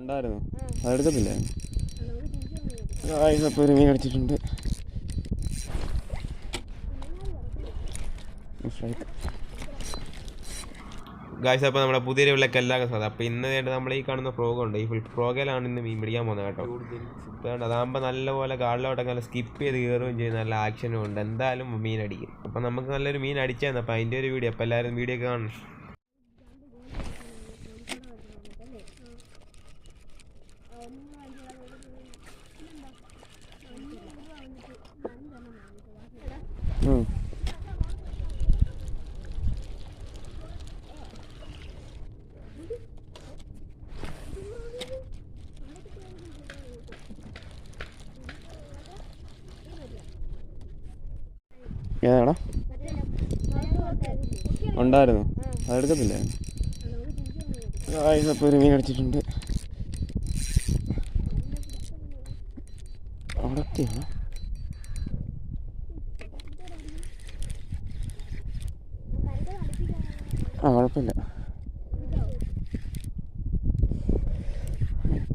ഉണ്ടായിരുന്നു, അതെടുക്കത്തില്ലേ? ഇപ്പോൾ ഒരു മീൻ അടിച്ചിട്ടുണ്ട്. ഗായ്സ്, അപ്പോൾ നമ്മുടെ പുതിയ വിളക്ക് എല്ലാവർക്കും സ്വാഗതം. അപ്പോൾ ഇന്ന് വേണ്ട നമ്മൾ ഈ കാണുന്ന ഫ്രോഗുണ്ട്. ഈ ഫ്രോഗിലാണ് ഇന്ന് മീൻ പിടിക്കാൻ പോകുന്നത് കേട്ടോ. ഇപ്പോൾ അതാകുമ്പോൾ നല്ലപോലെ കാടിലോട്ടൊക്കെ നല്ല സ്കിപ്പ് ചെയ്ത് കയറുകയും ചെയ്യും, നല്ല ആക്ഷനും ഉണ്ട്. എന്തായാലും മീൻ അടിക്കും. അപ്പം നമുക്ക് നല്ലൊരു മീൻ അടിച്ചായിരുന്നു. അപ്പോൾ അതിൻ്റെ ഒരു വീഡിയോ, അപ്പോൾ എല്ലാവരും വീഡിയോ ഒക്കെ കാണണം. ഏതാടാ? ഉണ്ടായിരുന്നു, അതെടുക്കത്തില്ലേ? ഇപ്പോൾ ഒരു മീൻ അടിച്ചിട്ടുണ്ട്. അവിടെ കുഴപ്പമില്ല,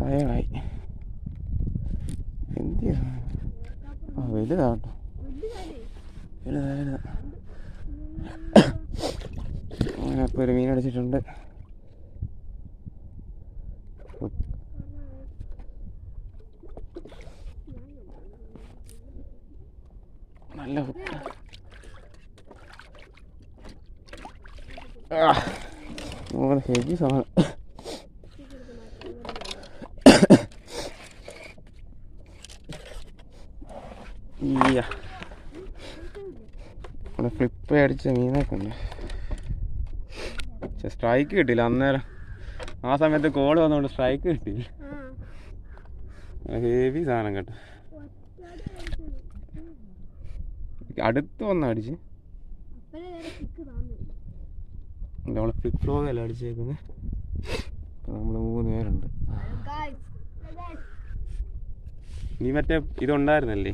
ടയറായി. എന്തിയാ? വലുതാട്ടോ, വലുതാ. അങ്ങനെ ഇപ്പോൾ ഒരു മീൻ അടിച്ചിട്ടുണ്ട്. നല്ല ഹെവി സാധനം. ഇവിടെ ഫ്ലിപ്പ് അടിച്ച മീനൊക്കെ ഉണ്ട്. പക്ഷെ സ്ട്രൈക്ക് കിട്ടിയില്ല അന്നേരം. ആ സമയത്ത് കോള് വന്നുകൊണ്ട് സ്ട്രൈക്ക് കിട്ടിയില്ല. ഹെവി സാധനം കേട്ടോ. അടുത്ത് വന്ന് അടിച്ച് നമ്മൾ ഫ്ലിപ്പ് ഫ്രോഗല്ല അടിച്ചേക്കുന്നത്. നമ്മൾ 3 പേരുണ്ട്. നീ മറ്റേ ഇതുണ്ടായിരുന്നല്ലേ?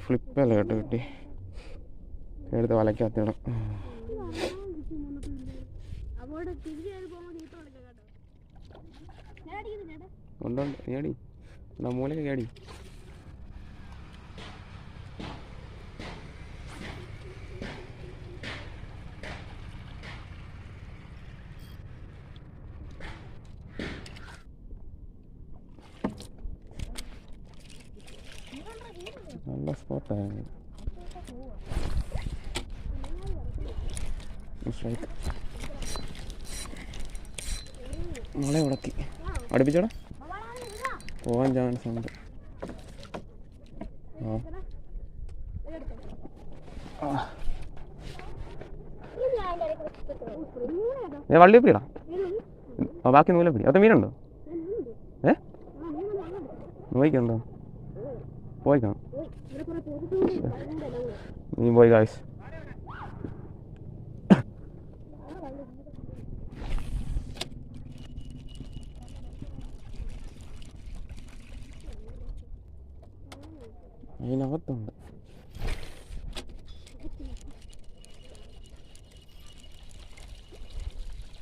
ഫ്ലിപ്പല്ല കേട്ടോ കിട്ടി. എടുത്ത് വലയ്ക്കകത്തിടം. ഉണ്ട്, നീ അടി. മൂലയൊക്കെ അടി. നല്ല സ്പോട്ടായിരുന്നു. മോളെ ഉടക്കി അടുപ്പിച്ചോടാ, പോവാൻ ചാൻസ് ഉണ്ട്. വള്ളി പിടിടാ, ബാക്കി നൂല പിടി. അത് മീനുണ്ടോ? നോയിക്കണ്ടോ? പോയിക്കാം, നീ പോയി ഗായ്സ്. അതിനകത്തുണ്ട്.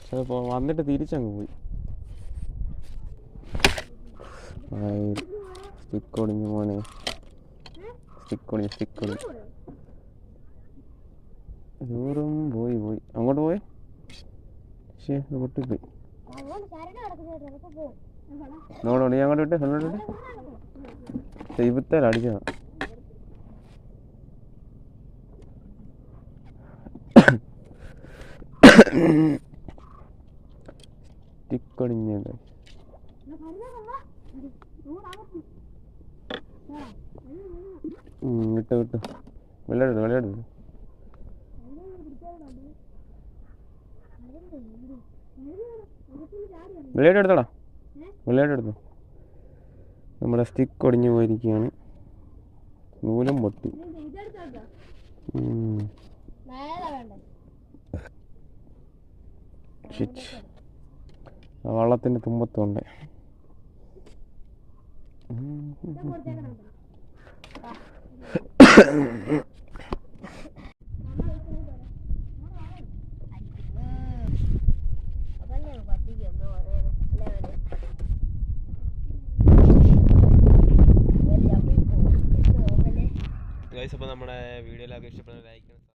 ചിലപ്പോൾ വന്നിട്ട് തിരിച്ചങ്ങ് പോയി. സ്റ്റിക്ക് ഒടിഞ്ഞു മോനെ, സ്റ്റിക്ക് ഒടിഞ്ഞു. ദൂരം പോയി അങ്ങോട്ട് പോയി. പക്ഷേ പൊട്ടിപ്പോയി. നോടോ, നീ അങ്ങോട്ട് വിട്ട് ദൈവത്തേൽ അടിച്ചതാ. സ്റ്റിക്കൊടിഞ്ഞത് വിട്ട് വിളയാടുന്നു. വിളയാടെടുത്തോടാ, വിളയാടെടുത്തു. നമ്മുടെ സ്റ്റിക്ക് ഒടിഞ്ഞു പോയിരിക്കുകയാണ്. നൂലും പൊട്ടി. വള്ളത്തിൻ്റെ തുമ്പത്തുണ്ട്. ഗൈസ് അപ്പോൾ നമ്മുടെ വീഡിയോയിലൊക്കെ ഇഷ്ടപ്പെടുന്ന ലൈക്ക്